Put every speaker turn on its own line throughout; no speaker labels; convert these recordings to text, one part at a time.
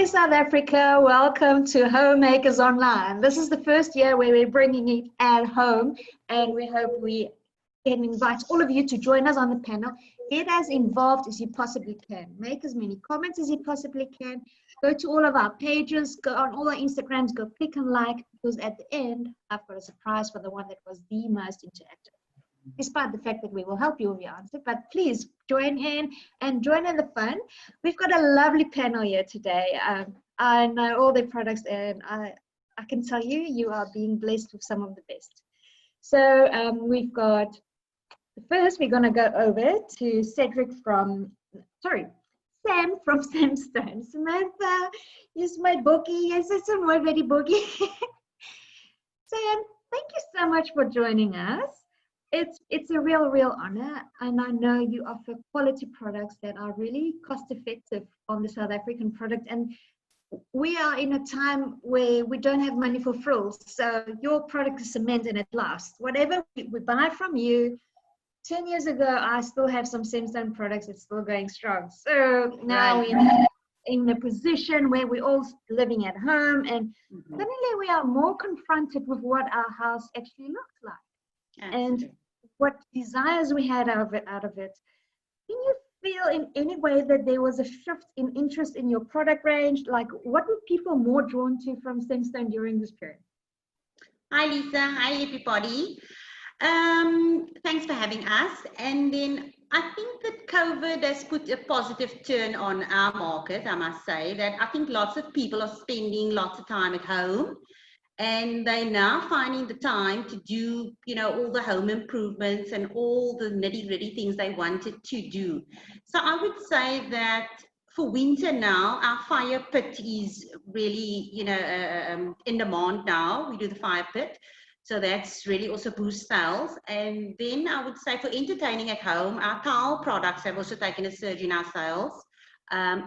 South Africa, welcome to Homemakers Online. This is the first year where we're bringing it at home, and we hope we can invite all of you to join us on the panel. Get as involved as you possibly can. Make as many comments as you possibly can. Go to all of our pages, go on all our Instagrams, go click and like, because at the end, I've got a surprise for the one that was the most interactive. Despite the fact that we will help you with your answer, but please join in and join in the fun. We've got a lovely panel here today. I know all their products, and I can tell you, you are being blessed with some of the best. So we've got, first we're going to go over to Sam from Cemstone. Samantha, yes, my bookie. Yes, it's a very bookie. Sam, thank you so much for joining us. It's a real honor, and I know you offer quality products that are really cost effective on the South African product, and we are in a time where we don't have money for frills, so your product is cement and it lasts. Whatever we buy from you, 10 years ago I still have some Cemstone products that's still going strong. So now we're in a position where we're all living at home, and suddenly we are more confronted with what our house actually looks like. And what desires we had out of it. Can you feel in any way that there was a shift in interest in your product range? Like, what were people more drawn to from Cemstone during this period?
Hi, Lisa. Hi, everybody. Thanks for having us. And then I think that COVID has put a positive turn on our market. I must say that I think lots of people are spending lots of time at home, and they're now finding the time to do, all the home improvements and all the nitty-gritty things they wanted to do. So I would say that for winter now, our fire pit is really, in demand now. We do the fire pit. So that's really also boost sales. And then I would say for entertaining at home, our tile products have also taken a surge in our sales.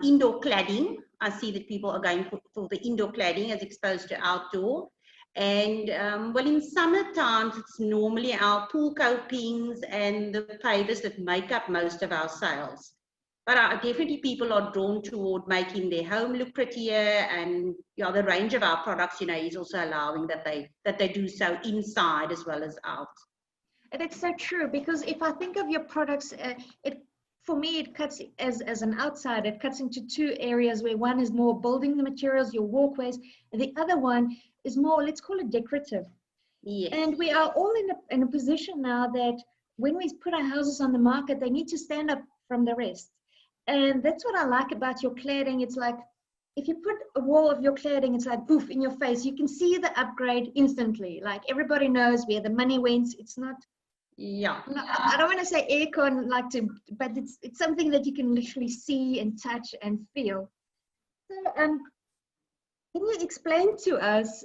Indoor cladding, I see that people are going for the indoor cladding as opposed to outdoor. And well, in summer times, it's normally our pool copings and the pavers that make up most of our sales. But definitely people are drawn toward making their home look prettier, and the range of our products, is also allowing that they do so inside as well as out.
And it's so true, because if I think of your products, for me, it cuts as an outsider, it cuts into two areas, where one is more building the materials, your walkways, and the other one is more, let's call it decorative.
Yes.
And we are all in a position now that when we put our houses on the market, they need to stand up from the rest. And that's what I like about your cladding. It's like, if you put a wall of your cladding, it's like poof in your face. You can see the upgrade instantly. Like, everybody knows where the money went. It's not.
Yeah.
I don't want to say aircon, but it's something that you can literally see and touch and feel. So, can you explain to us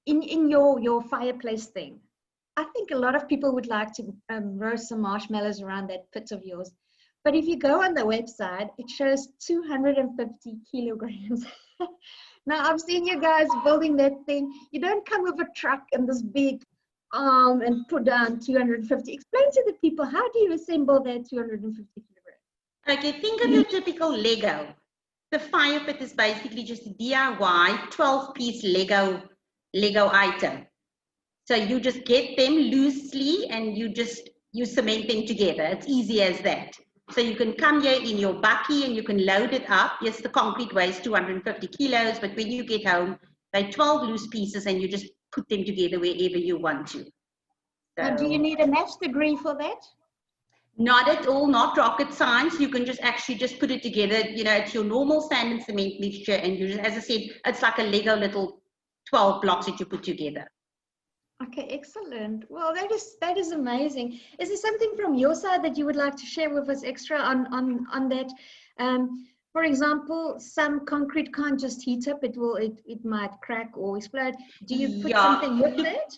in your fireplace thing? I think a lot of people would like to roast some marshmallows around that pit of yours. But if you go on the website, it shows 250 kilograms. Now, I've seen you guys building that thing. You don't come with a truck and this big arm and put down 250. Explain to the people, how do you assemble that 250 kilograms?
Okay, think of your typical Lego. The fire pit is basically just a DIY 12-piece Lego item. So you just get them loosely and you cement them together. It's easy as that. So you can come here in your bakkie and you can load it up. Yes, the concrete weighs 250 kilos, but when you get home, they're 12 loose pieces and you just put them together wherever you want to. So,
now, do you need a maths degree for that?
Not at all, not rocket science. You can just put it together. It's your normal sand and cement mixture, and as I said, it's like a Lego little 12 blocks that you put together.
Okay, excellent. Well, that is amazing. Is there something from your side that you would like to share with us extra on that? For example, some concrete can't just heat up; it might crack or explode. Do you put something with that?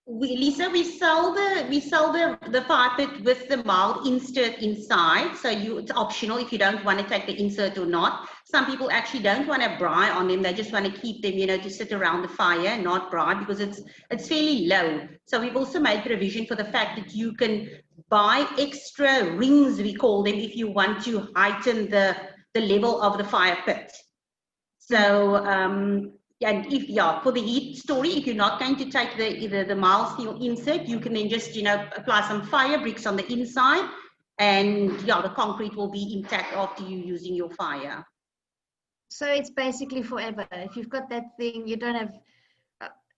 Lisa, we sell the fire pit with the mild insert inside, so it's optional if you don't want to take the insert or not. Some people actually don't want to braai on them; they just want to keep them, to sit around the fire and not braai, because it's fairly low. So we've also made provision for the fact that you can buy extra rings, we call them, if you want to heighten the level of the fire pit. So, and if, yeah, for the heat story, if you're not going to take either the mild steel insert, you can then just, apply some fire bricks on the inside, and yeah, the concrete will be intact after you using your fire.
So it's basically forever. If you've got that thing, you don't have.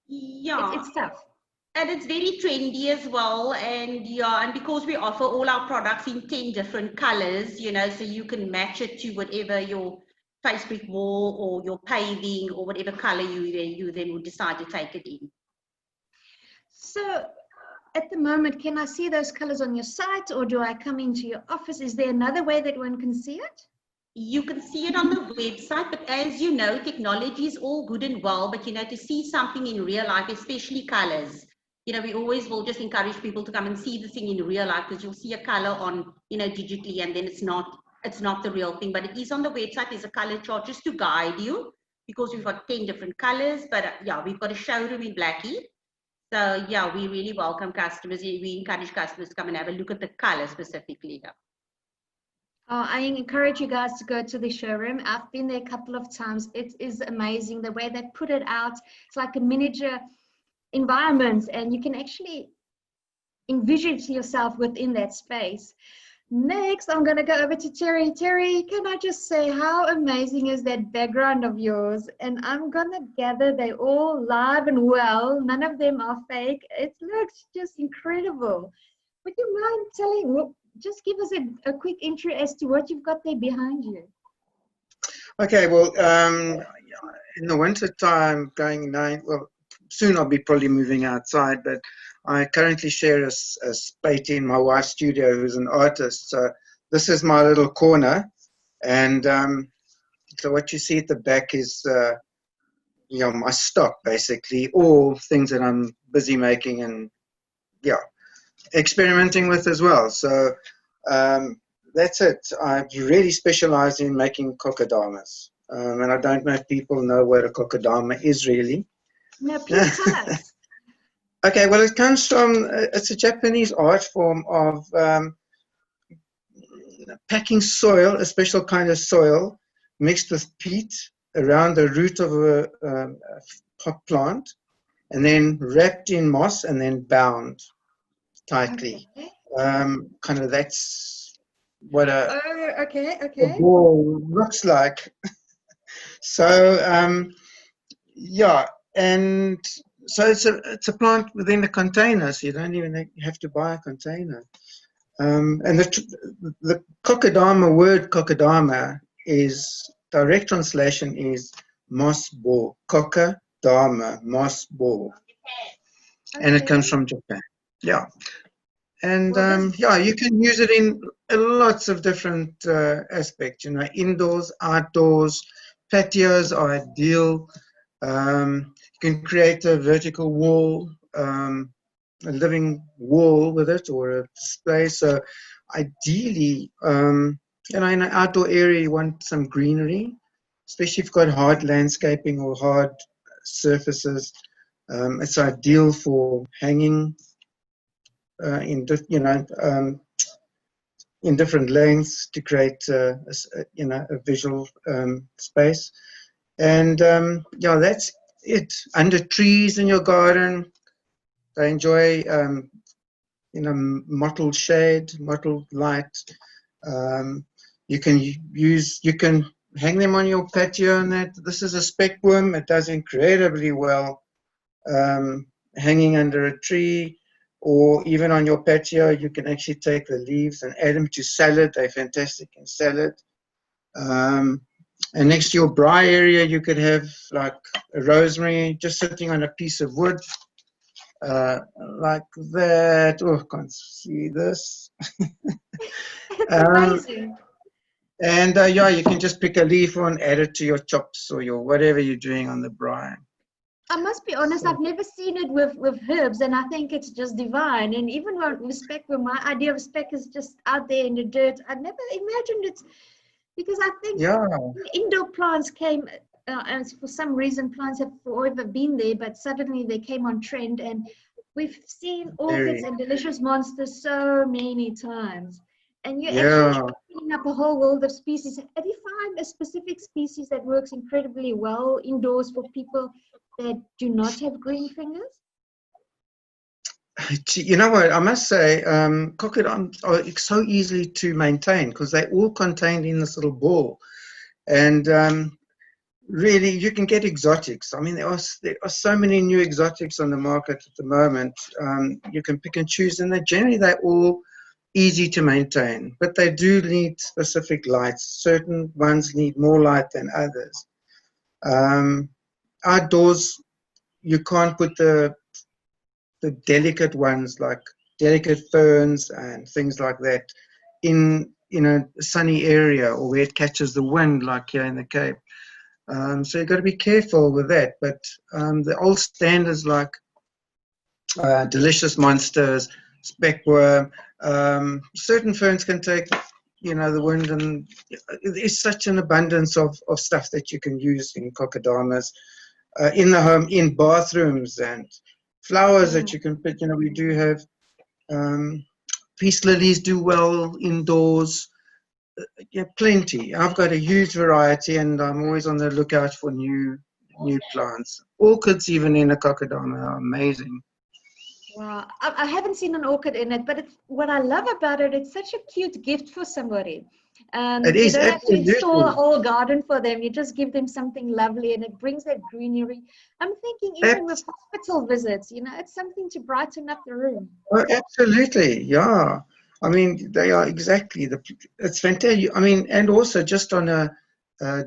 Yeah.
It's tough.
And it's very trendy as well, and yeah, and because we offer all our products in 10 different colors, so you can match it to whatever your face brick wall or your paving or whatever color you then would decide to take it in.
So at the moment, can I see those colors on your site, or do I come into your office? Is there another way that one can see it?
You can see it on the website, but as you know, technology is all good and well, but to see something in real life, especially colors, we always will just encourage people to come and see the thing in real life, because you'll see a color on, digitally, and then it's not the real thing. But it is on the website. There's a color chart just to guide you, because we've got 10 different colors. But yeah, we've got a showroom in Blackie. So yeah, we really welcome customers. We encourage customers to come and have a look at the color specifically. Yeah.
I encourage you guys to go to the showroom. I've been there a couple of times. It is amazing the way they put it out. It's like a miniature environment, and you can actually envision yourself within that space. Next, I'm going to go over to Terry. Terry, can I just say, how amazing is that background of yours? And I'm going to gather they're all live and well. None of them are fake. It looks just incredible. Would you mind telling, just give us a quick intro as to what you've got there behind you?
Okay, well, in the winter time, soon I'll be probably moving outside, but I currently share a space in my wife's studio, who's an artist. So this is my little corner, and so what you see at the back is my stock, basically, all things that I'm busy making and experimenting with as well. So that's it. I really specialize in making kokedamas, and I don't know if people know what a kokedama is really.
No, please tell us.
Okay, well, it comes from, it's a Japanese art form of packing soil, a special kind of soil, mixed with peat around the root of a pot plant, and then wrapped in moss and then bound tightly.
Okay.
Kind of that's what a
wall
looks like. So, and so it's a plant within a container, so you don't even have to buy a container. And the kokedama word kokedama is direct translation is moss ball. Kokedama, moss ball, and it comes from Japan. Yeah, and you can use it in lots of different aspects. Indoors, outdoors, patios are ideal. You can create a vertical wall, a living wall with it, or a display. So ideally, in an outdoor area, you want some greenery, especially if you've got hard landscaping or hard surfaces. It's ideal for hanging in different lengths to create a visual space. And that's it. Under trees in your garden, they enjoy mottled shade, mottled light. You can hang them on your patio, and that. This is a speckworm. It does incredibly well hanging under a tree, or even on your patio. You can actually take the leaves and add them to salad. They're fantastic in salad. And next to your braai area, you could have like a rosemary just sitting on a piece of wood, like that. Oh, I can't see this.
It's amazing.
And you can just pick a leaf and add it to your chops or your whatever you're doing on the braai.
I must be honest, I've never seen it with herbs, and I think it's just divine. And even with speck, when my idea of speck is just out there in the dirt, I never imagined it, because I think indoor plants came, and for some reason plants have forever been there, but suddenly they came on trend, and we've seen orchids and delicious monsters so many times. And you're
Yeah.
actually opening up a whole world of species. Have you found a specific species that works incredibly well indoors for people that do not have green fingers?
You know what? I must say, crocodiles are so easily to maintain because they're all contained in this little ball. And really, you can get exotics. I mean, there are so many new exotics on the market at the moment. You can pick and choose, and they're all easy to maintain. But they do need specific lights. Certain ones need more light than others. Outdoors, you can't put the delicate ones like delicate ferns and things like that in a sunny area or where it catches the wind, like here in the Cape. So you've got to be careful with that. But the old standards like delicious monsters, speckworm, certain ferns can take, the wind, and there's such an abundance of stuff that you can use in kokodamas, in the home, in bathrooms, and flowers that you can pick. We do have peace lilies do well indoors. Yeah, plenty. I've got a huge variety, and I'm always on the lookout for new plants. Orchids, even in a kokodama, are amazing.
Wow, I haven't seen an orchid in it, but what I love about it, it's such a cute gift for somebody.
It
You
is
don't have to install a
absolutely,
whole garden for them. You just give them something lovely, and it brings that greenery. I'm thinking even with hospital visits, it's something to brighten up the room.
absolutely, yeah. I mean, they are exactly it's fantastic. I mean, and also just on a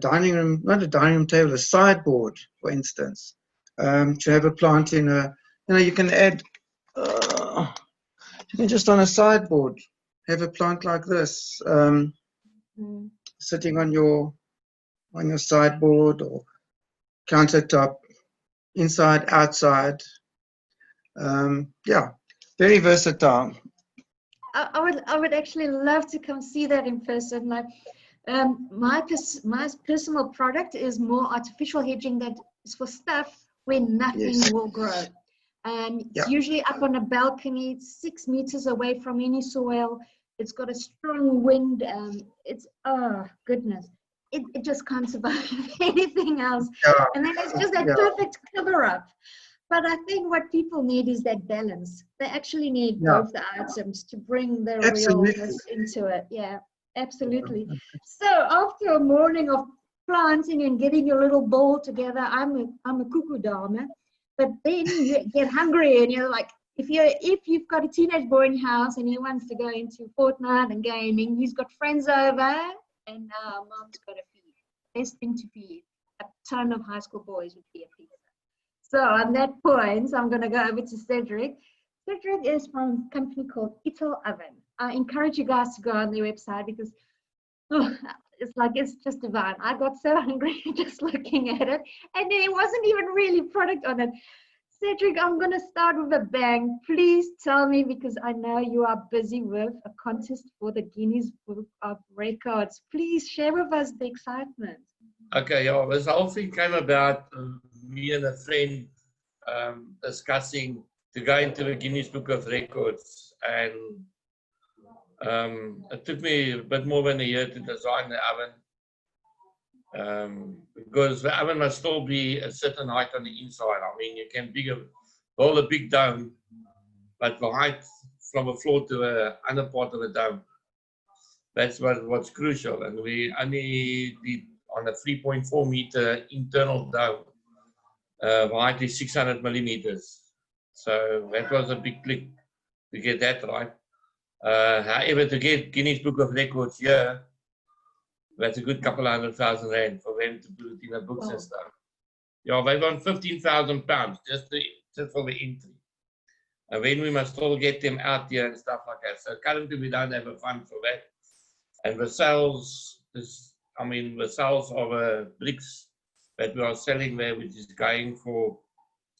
dining room, not a dining room table, a sideboard, for instance, to have a plant in you can add. You can just on a sideboard have a plant like this, sitting on your sideboard or countertop, inside, outside. Yeah, very versatile.
I would actually love to come see that in person. Like, my personal product is more artificial hedging that is for stuff where nothing
Yes.
will grow. And it's
Yeah.
usually up on a balcony, 6 meters away from any soil. It's got a strong wind. It's, oh, goodness. It just can't survive anything else.
Yeah.
And then it's just that
Yeah.
perfect cover up. But I think what people need is that balance. They actually need
Yeah.
both the items to bring the
Absolutely.
realness into it. Yeah, absolutely. So after a morning of planting and getting your little bowl together, I'm a cuckoo dame. But then you get hungry and you're like, if you've got a teenage boy in your house and he wants to go into Fortnite and gaming, he's got friends over, and mom's got to feed. Best thing to feed a ton of high school boys would be a pizza. So on that point, I'm going to go over to Cedric. Cedric is from a company called ItalOven. I encourage you guys to go on their website because it's just divine. I got so hungry just looking at it, and there wasn't even really product on it. Cedric, I'm going to start with a bang. Please tell me, because I know you are busy with a contest for the Guinness Book of Records. Please share with us the excitement.
Okay, yeah, this whole thing came about me and a friend discussing to go into the Guinness Book of Records, and it took me a bit more than a year to design the oven, because the oven must still be a certain height on the inside. I mean, you can build a big dome, but the height from the floor to the under part of the dome, that's what's crucial. And we only did on a 3.4 meter internal dome. The height is 600 millimeters. So that was a big click to get that right. However, to get Guinness Book of Records here, that's a good couple of R100,000 for them to put it in the books and stuff. Yeah, they want £15,000 just for the entry. And then we must all get them out here and stuff like that. So currently we don't have a fund for that. And the sales of bricks that we are selling there, which is going for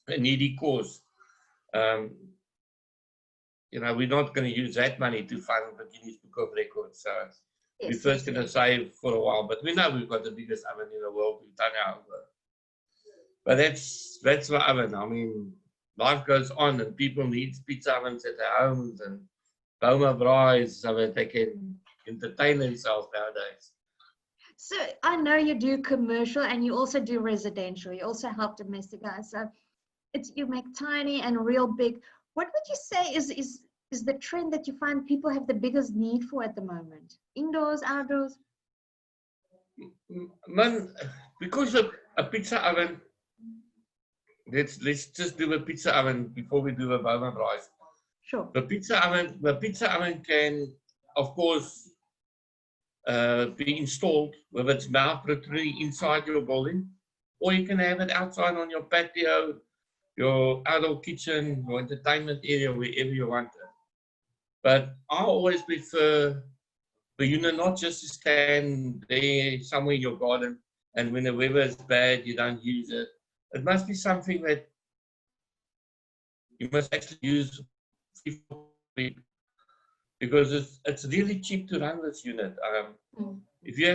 a needy cause. We're not going to use that money to fund the Guinness Book of Records. So we're first going to save for a while. But we know we've got the biggest oven in the world. We've done our own. But that's the oven. I mean, life goes on and people need pizza ovens at their homes and Boma Braais so that they can entertain themselves nowadays.
So I know you do commercial and you also do residential. You also help domestic guys. So you make tiny and real big. What would you say is the trend that you find people have the biggest need for at the moment? Indoors, outdoors?
Man, because of a pizza oven, let's just do a pizza oven before we do a Boma Braais.
Sure.
The pizza oven can, of course, be installed with its mouth protruding inside your building, or you can have it outside on your patio, your outdoor kitchen, your entertainment area, wherever you want it. But I always prefer the unit not just to stand there somewhere in your garden, and when the weather is bad, you don't use it. It must be something that you must actually use because it's really cheap to run this unit. If you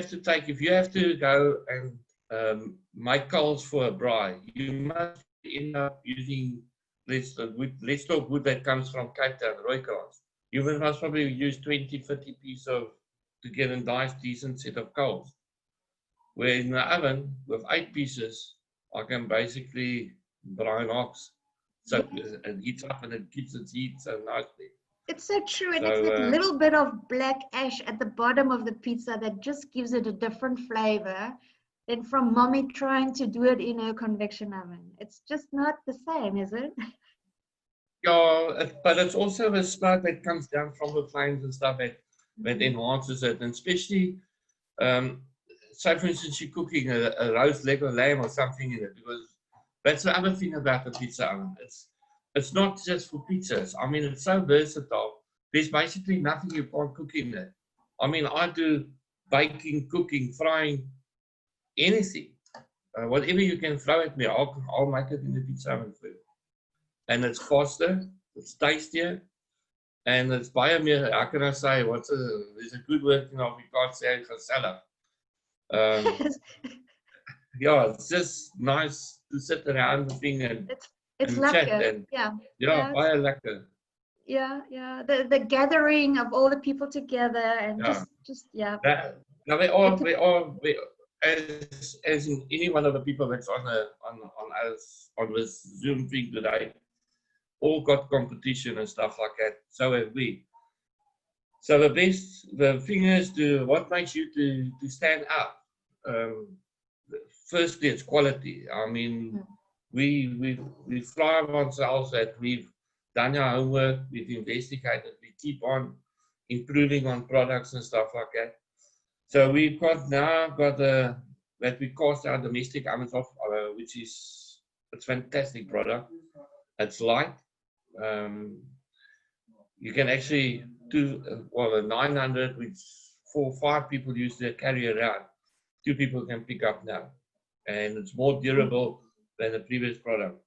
have to go and make coals for a braai, you must end up using let's talk wood that comes from Cape Town, Rooikraans. You must probably use 20, 30 pieces to get a nice, decent set of coals. Where in the oven, with 8 pieces, I can basically braai an ox. So it heats up and it keeps its heat so nicely.
It's so true, and
So,
it's that little bit of black ash at the bottom of the pizza that just gives it a different flavor than from mommy trying to do it in her convection oven. It's just not the same, is it?
Yeah, but it's also the smoke that comes down from the flames and stuff that enhances it, and especially, say for instance, you're cooking a roast leg of lamb or something in it, because that's the other thing about the pizza oven. It's not just for pizzas. I mean, it's so versatile. There's basically nothing you can't cook in it. I mean, I do baking, cooking, frying, anything. Whatever you can throw at me, I'll make it in the pizza oven for you. And it's faster, it's tastier, and it's baie meer, how can I say, there's a good word in Afrikaans say, gezellig. Yeah, it's just nice to sit around the thing and chat,
lekker.
and
Yeah,
baie lekker.
Yeah. The gathering of all the people together and just
Now they are, as in any one of the people that's on this Zoom thing today, all got competition and stuff like that. So have we. So the thing is, what makes you to stand out? Firstly, it's quality. I mean, we thrive on ourselves that we've done our homework, we've investigated, we keep on improving on products and stuff like that. So we've got that we cast our domestic ovens off, which is it's fantastic product. It's light. You can actually do a 900, which 4 or 5 people used to carry around. 2 people can pick up now, and it's more durable than the previous product.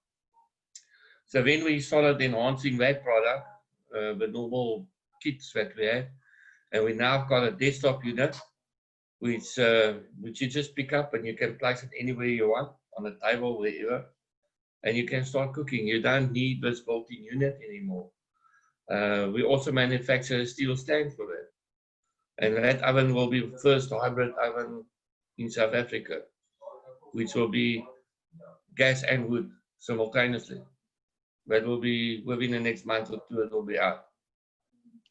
So when we started enhancing that product, the normal kits that we had, and we now got a desktop unit, which you just pick up and you can place it anywhere you want, on a table, wherever, and you can start cooking. You don't need this built-in unit anymore. We also manufacture a steel stand for that, and that oven will be the first hybrid oven in South Africa, which will be gas and wood simultaneously. That will be within the next month or 2. It will be out.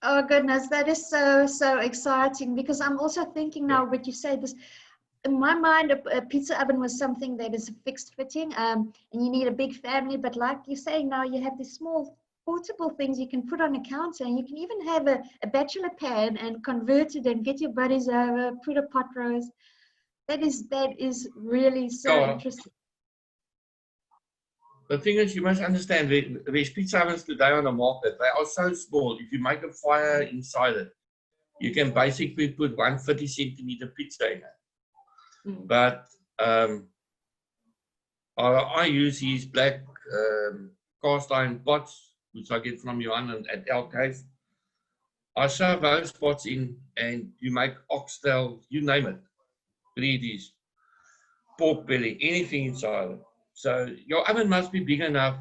Oh goodness, that is so exciting, because I'm also thinking now what you say this. In my mind, a pizza oven was something that is fixed fitting, and you need a big family. But like you're saying now, you have these small portable things you can put on a counter, and you can even have a bachelor pan and convert it and get your buddies over, put a pot roast. That is really so interesting.
The thing is, you must understand, there's pizza ovens today on the market. They are so small. If you make a fire inside it, you can basically put 150 centimeter pizza in it. But I use these black cast iron pots, which I get from Johan at LK's. I shove those pots in, and you make oxtail, you name it, 3Ds, pork belly, anything inside it. So your oven must be big enough,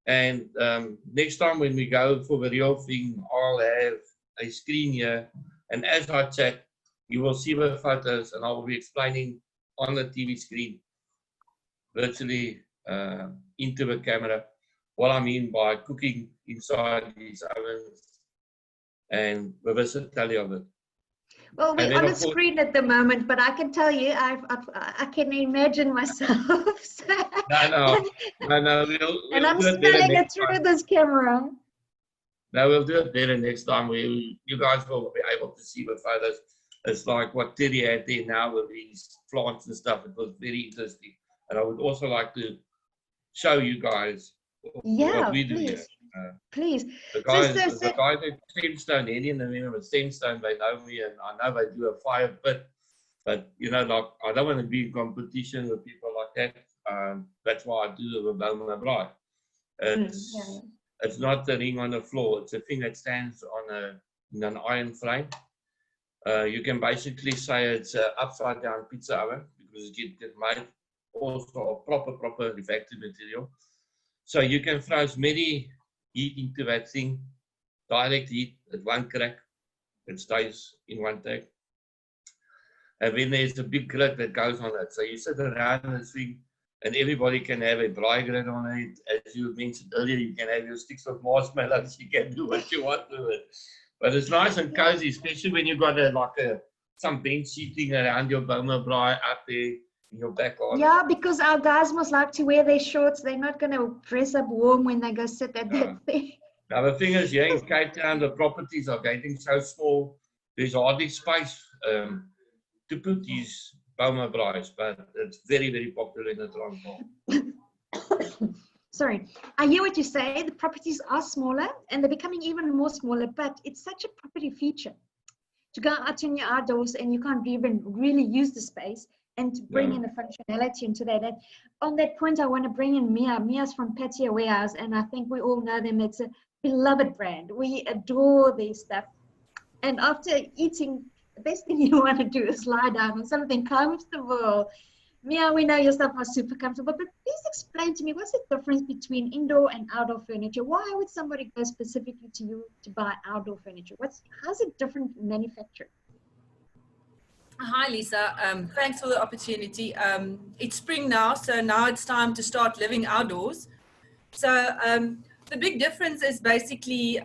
and next time when we go for the real thing, I'll have a screen here, and as I chat, you will see the photos, and I will be explaining on the TV screen, virtually into the camera, what I mean by cooking inside these ovens and the versatility of it.
Well, we're
And then,
on a
of course,
screen at the moment, but I can tell you, I can imagine myself. So-
no,
and
we'll
I'm
do it better
smelling it
next
through
time.
this camera.
No, we'll do it better next time. You guys will be able to see the photos. It's like what Terry had there now with these plants and stuff. It was very interesting. And I would also like to show you guys
Yeah,
what we do here.
please, please.
The
So,
guys,
so,
the
so,
guys at Cemstone, Eddie and the men with Cemstone, they know me, and I know they do a fire pit. But you know, like I don't want to be in competition with people like that. That's why I do the Bowman Bride. It's not the ring on the floor. It's a thing that stands on an iron frame. You can basically say it's an upside down pizza oven because it gets made also of proper refractory material. So you can throw as many heat into that thing, direct heat, it won't crack, it stays in one tank. And then there's a big grid that goes on it. So you sit around this thing and everybody can have a dry grid on it. As you mentioned earlier, you can have your sticks of marshmallows, you can do what you want with it. But it's nice and cozy, especially when you've got some bench seating around your Boma Braai up there in your back garden.
yeah, because our guys must like to wear their shorts. They're not going to dress up warm when they go sit at that thing.
Now the thing is, here in Cape Town, the properties are getting so small, there's hardly space to put these Boma Braais, but it's very popular in the Transvaal.
Sorry, I hear what you say. The properties are smaller and they're becoming even more smaller, but it's such a property feature to go out in your outdoors and you can't even really use the space and to bring in the functionality into that. And on that point, I want to bring in Mia. Mia's from Patio Warehouse, and I think we all know them. It's a beloved brand. We adore their stuff. And after eating, the best thing you want to do is lie down on something comfortable. Mia, we know your stuff are super comfortable, but please explain to me, what's the difference between indoor and outdoor furniture? Why would somebody go specifically to you to buy outdoor furniture? How's it different manufactured?
Hi, Lisa. Thanks for the opportunity. It's spring now, so now it's time to start living outdoors. So the big difference is basically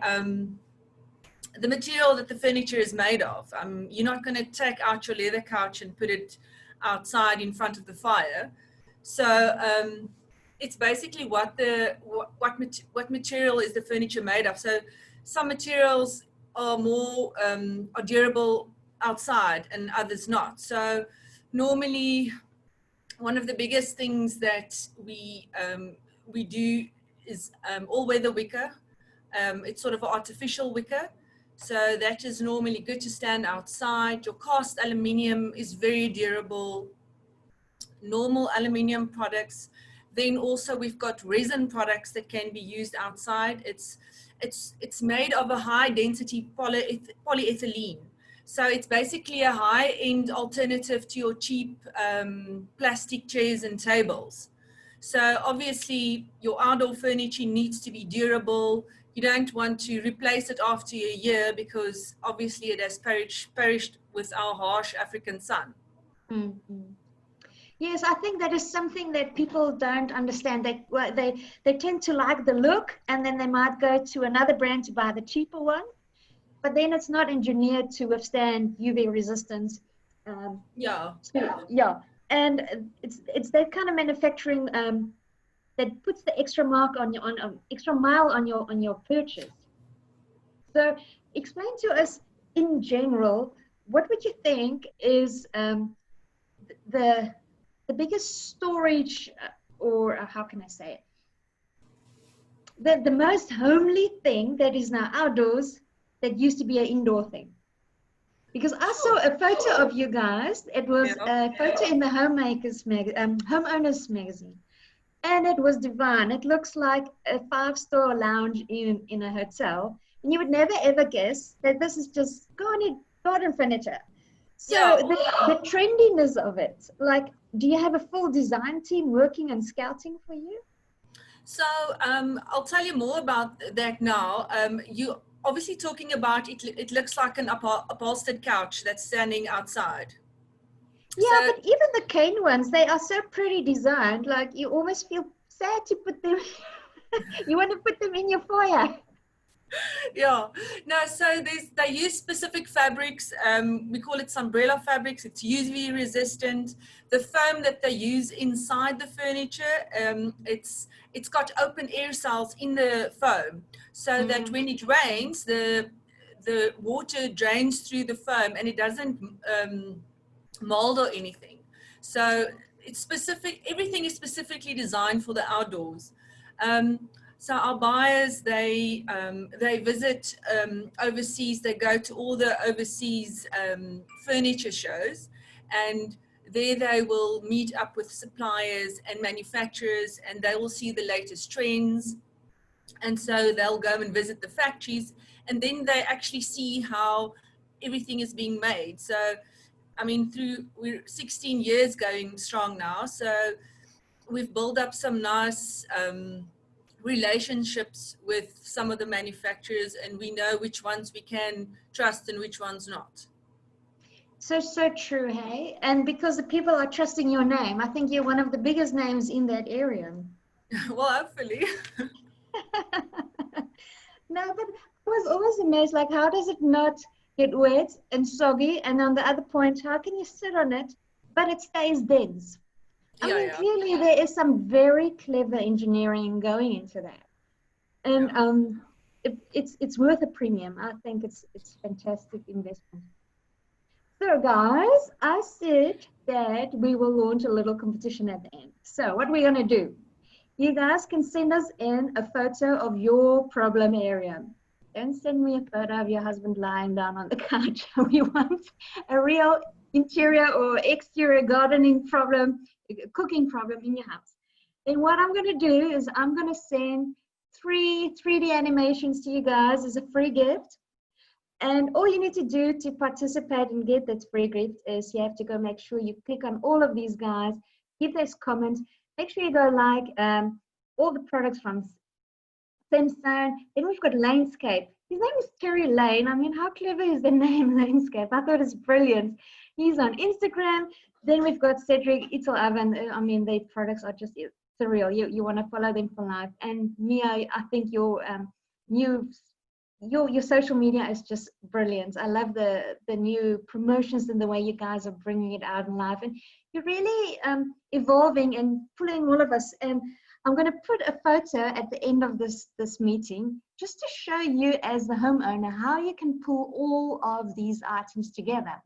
the material that the furniture is made of. You're not going to take out your leather couch and put it outside in front of the fire. So it's basically what material is the furniture made of. So some materials are more are durable outside and others not. So normally one of the biggest things that we do is all-weather wicker. It's sort of an artificial wicker. So that is normally good to stand outside. Your cast aluminium is very durable. Normal aluminium products. Then also we've got resin products that can be used outside. It's made of a high density polyethylene. So it's basically a high-end alternative to your cheap plastic chairs and tables. So obviously your outdoor furniture needs to be durable. You don't want to replace it after a year because obviously it has perished with our harsh African sun.
Mm-hmm. Yes, I think that is something that people don't understand. They tend to like the look, and then they might go to another brand to buy the cheaper one, but then it's not engineered to withstand UV resistance.
Yeah.
And it's that kind of manufacturing that puts the extra mark extra mile on your purchase. So explain to us in general, what would you think is the biggest storage, or how can I say it? The most homely thing that is now outdoors that used to be an indoor thing. Because I saw a photo of you guys. It was a photo in the Homeowners magazine. And it was divine. It looks like a 5-star lounge in a hotel. And you would never ever guess that this is just garden furniture. So the trendiness of it, like, do you have a full design team working and scouting for you?
So I'll tell you more about that now. obviously talking about it looks like an upholstered couch that's standing outside.
Yeah,
So-
but even the cane ones, they are so pretty designed. Like you almost feel sad to put them. You want to put them in your foyer.
Yeah, no, so they use specific fabrics. We call it umbrella fabrics. It's UV resistant. The foam that they use inside the furniture, it's got open air cells in the foam, so that when it rains, the water drains through the foam and it doesn't mold or anything. So it's specific. Everything is specifically designed for the outdoors. So our buyers, they visit overseas. They go to all the overseas furniture shows, and there they will meet up with suppliers and manufacturers, and they will see the latest trends. And so they'll go and visit the factories, and then they actually see how everything is being made. So, I mean, we're 16 years going strong now, so we've built up some nice relationships with some of the manufacturers, and we know which ones we can trust and which ones not.
So true, hey? And because the people are trusting your name, I think you're one of the biggest names in that area.
Well, hopefully.
No, but I was always amazed, like, how does it not get wet and soggy? And on the other point, how can you sit on it, but it stays dense? I mean, clearly there is some very clever engineering going into that. And it's worth a premium. I think it's fantastic investment. So guys, I said that we will launch a little competition at the end. So what we're going to do, you guys can send us in a photo of your problem area. Don't send me a photo of your husband lying down on the couch. We want a real interior or exterior gardening problem, cooking problem in your house. Then what I'm going to do is I'm going to send 3 3D animations to you guys as a free gift. And all you need to do to participate and get that free gift is you have to go make sure you click on all of these guys, give us comments, make sure you go like all the products from Cemstone. Then we've got Lanescape. His name is Terry Lane. I mean, how clever is the name Lanescape? I thought it's brilliant. He's on Instagram. Then we've got Cedric, ItalOven. I mean, their products are just surreal. You want to follow them for life. And Mia, I think your social media is just brilliant. I love the new promotions and the way you guys are bringing it out in life. And you're really evolving and pulling all of us. And I'm going to put a photo at the end of this meeting just to show you as the homeowner how you can pull all of these items together.